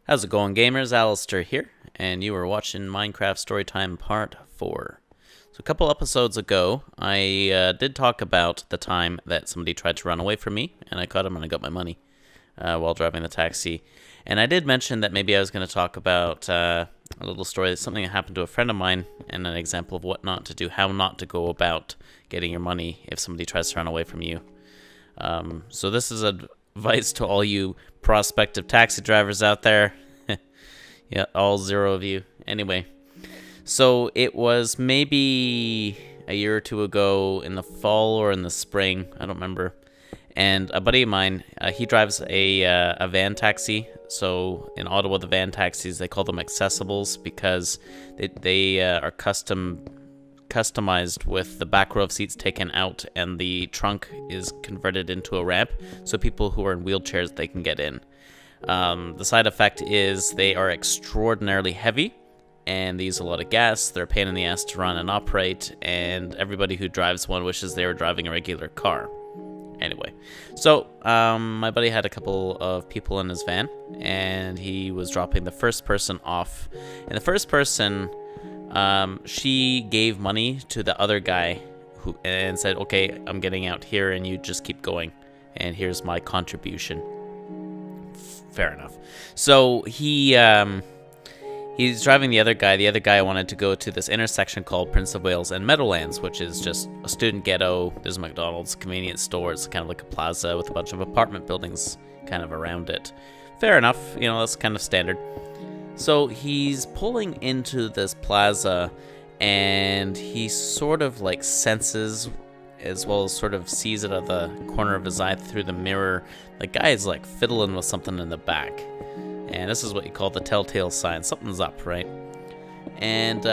How's it going, gamers? Alasdair here, and you are watching Minecraft Storytime Part 4. So a couple episodes ago, I did talk about the time that somebody tried to run away from me, and I caught him and I got my money while driving the taxi. And I did mention that maybe I was going to talk about a little story, something that happened to a friend of mine, and an example of what not to do, how not to go about getting your money if somebody tries to run away from you. So this is advice to all you prospective taxi drivers out there. Yeah, all zero of you. Anyway, so it was maybe a year or two ago in the fall or in the spring, I don't remember. And a buddy of mine, he drives a van taxi. So in Ottawa, the van taxis, they call them accessibles because they are customized with the back row of seats taken out and the trunk is converted into a ramp, so people who are in wheelchairs, they can get in. The side effect is they are extraordinarily heavy and they use a lot of gas. They're a pain in the ass to run and operate, and everybody who drives one wishes they were driving a regular car. Anyway, so my buddy had a couple of people in his van, and he was dropping the first person off. And the first person, she gave money to the other guy and said, "Okay, I'm getting out here, and you just keep going, and here's my contribution." Fair enough. So he's driving the other guy. The other guy wanted to go to this intersection called Prince of Wales and Meadowlands, which is just a student ghetto. There's a McDonald's, convenience store. It's kind of like a plaza with a bunch of apartment buildings kind of around it. Fair enough. You know, that's kind of standard. So he's pulling into this plaza, and he sort of like senses, as well as sort of sees it out of the corner of his eye through the mirror, the guy is like fiddling with something in the back. And this is what you call the telltale sign. Something's up, right? And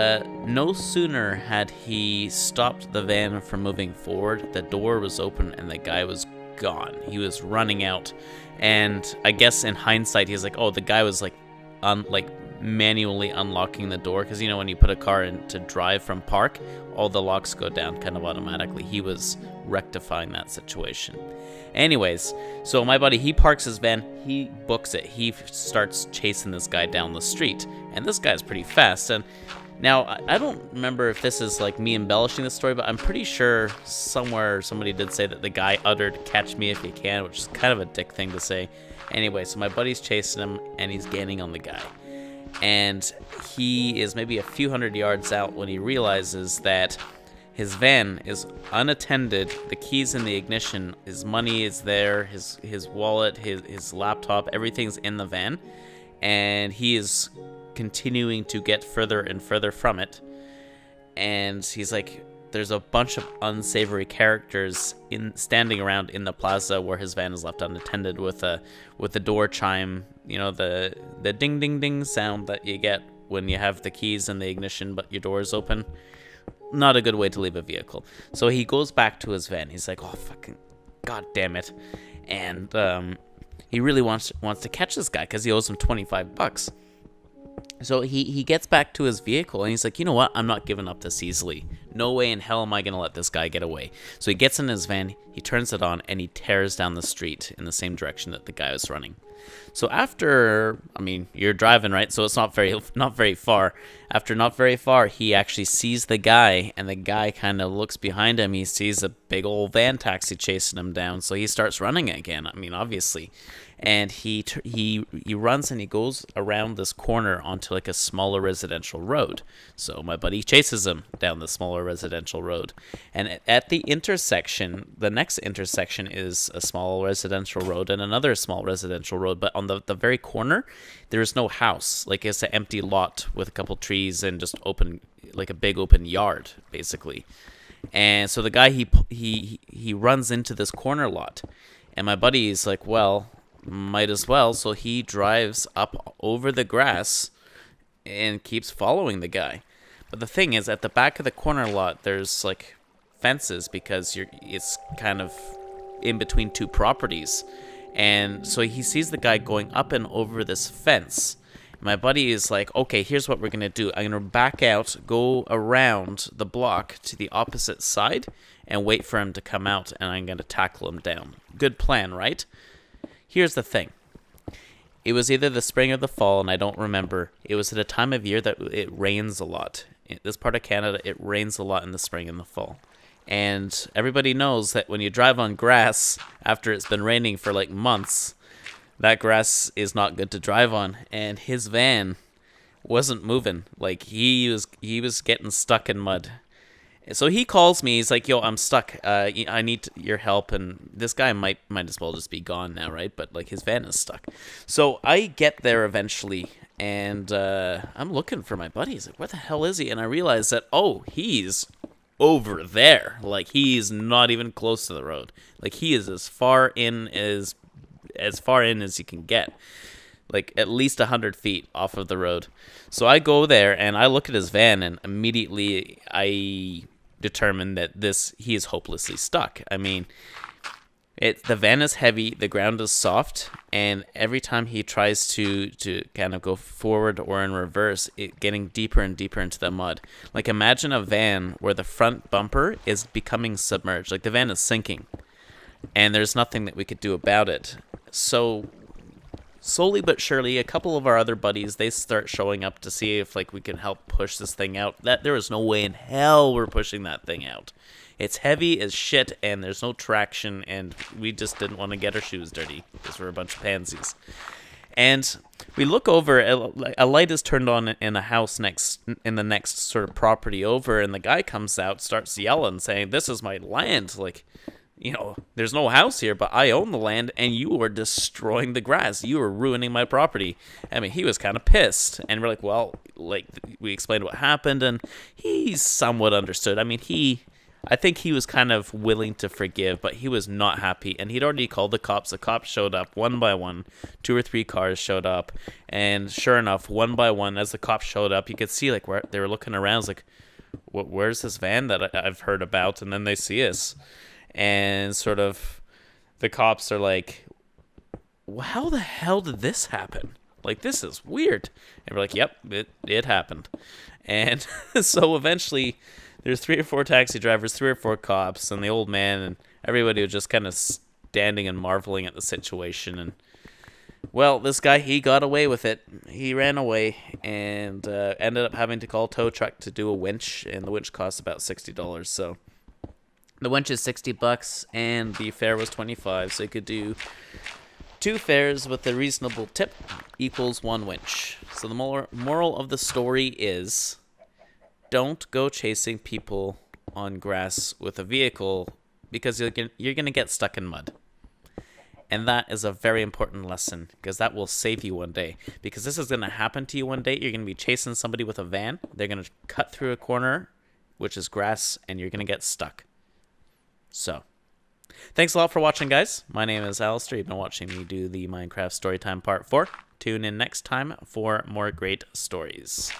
no sooner had he stopped the van from moving forward, the door was open and the guy was gone. He was running out. And I guess in hindsight, he's like, oh, the guy was like manually unlocking the door, because you know when you put a car in to drive from park, all the locks go down kind of automatically. He was rectifying that situation. Anyways, so my buddy, he parks his van, he books it, he starts chasing this guy down the street, and this guy's pretty fast. And now I don't remember if this is like me embellishing the story, but I'm pretty sure somewhere somebody did say that the guy uttered "catch me if you can," which is kind of a dick thing to say. Anyway, so my buddy's chasing him and he's gaining on the guy. And he is maybe a few hundred yards out when he realizes that his van is unattended, the keys in the ignition, his money is there, his wallet, his laptop, everything's in the van, and he is continuing to get further and further from it. And he's like, there's a bunch of unsavory characters standing around in the plaza where his van is left unattended, with the door chime, you know, the ding ding ding sound that you get when you have the keys in the ignition but your door is open. Not a good way to leave a vehicle. So he goes back to his van. He's like, oh fucking god damn it. And he really wants to catch this guy because he owes him 25 bucks. So he gets back to his vehicle and he's like, you know what? I'm not giving up this easily. No way in hell am I going to let this guy get away. So he gets in his van, he turns it on, and he tears down the street in the same direction that the guy was running. So after, I mean, you're driving, right? So it's not very far. After not very far, he actually sees the guy, and the guy kind of looks behind him. He sees a big old van taxi chasing him down, so he starts running again. I mean, obviously. And he runs and he goes around this corner onto like a smaller residential road. So my buddy chases him down the smaller residential road. And at the intersection, the next intersection is a small residential road and another small residential road. But on the very corner, there is no house. Like, it's an empty lot with a couple trees and just open, like a big open yard, basically. And so the guy, he runs into this corner lot. And my buddy is like, well, might as well. So he drives up over the grass and keeps following the guy. But the thing is, at the back of the corner lot, there's like fences because it's kind of in between two properties. And so he sees the guy going up and over this fence. My buddy is like, okay, here's what we're going to do. I'm going to back out, go around the block to the opposite side, and wait for him to come out, and I'm going to tackle him down. Good plan, right? Here's the thing. It was either the spring or the fall, and I don't remember. It was at a time of year that it rains a lot. In this part of Canada, it rains a lot in the spring and the fall. And everybody knows that when you drive on grass after it's been raining for like months, that grass is not good to drive on. And his van wasn't moving. Like he was getting stuck in mud. So he calls me. He's like, "Yo, I'm stuck. I need your help." And this guy might as well just be gone now, right? But like his van is stuck. So I get there eventually, and I'm looking for my buddy. He's like, "Where the hell is he?" And I realize that he's over there. Like he's not even close to the road. Like he is as far in as you can get. Like at least 100 feet off of the road. So I go there and I look at his van, and immediately I determine that he is hopelessly stuck. I mean, the van is heavy, the ground is soft, and every time he tries to kind of go forward or in reverse, it getting deeper and deeper into the mud. Like imagine a van where the front bumper is becoming submerged. Like the van is sinking, and there's nothing that we could do about it. So slowly but surely, a couple of our other buddies, they start showing up to see if like we can help push this thing out. That there is no way in hell we're pushing that thing out. It's heavy as shit, and there's no traction, and we just didn't want to get our shoes dirty because we're a bunch of pansies. And we look over, a light is turned on in a house in the next sort of property over, and the guy comes out, starts yelling, saying, "This is my land, like, you know, there's no house here, but I own the land, and you are destroying the grass. You are ruining my property." I mean, he was kind of pissed, and we're like, well, like, we explained what happened, and he somewhat understood. I mean, I think he was kind of willing to forgive, but he was not happy, and he'd already called the cops. The cops showed up one by one. 2 or 3 cars showed up, and sure enough, one by one, as the cops showed up, you could see, like, where they were looking around, like, where's this van that I've heard about? And then they see us. And sort of the cops are like, well, how the hell did this happen? Like, this is weird. And we're like, yep, it happened. And so eventually there's 3 or 4 taxi drivers, 3 or 4 cops, and the old man, and everybody was just kind of standing and marveling at the situation. And well, this guy, he got away with it. He ran away and ended up having to call a tow truck to do a winch, and the winch cost about $60. So the winch is $60, and the fare was $25, so you could do 2 fares with a reasonable tip equals 1 winch. So the moral of the story is, don't go chasing people on grass with a vehicle, because you're going to get stuck in mud. And that is a very important lesson, because that will save you one day. Because this is going to happen to you one day. You're going to be chasing somebody with a van. They're going to cut through a corner, which is grass, and you're going to get stuck. So, thanks a lot for watching, guys. My name is Alasdair. You've been watching me do the Minecraft Storytime Part 4. Tune in next time for more great stories.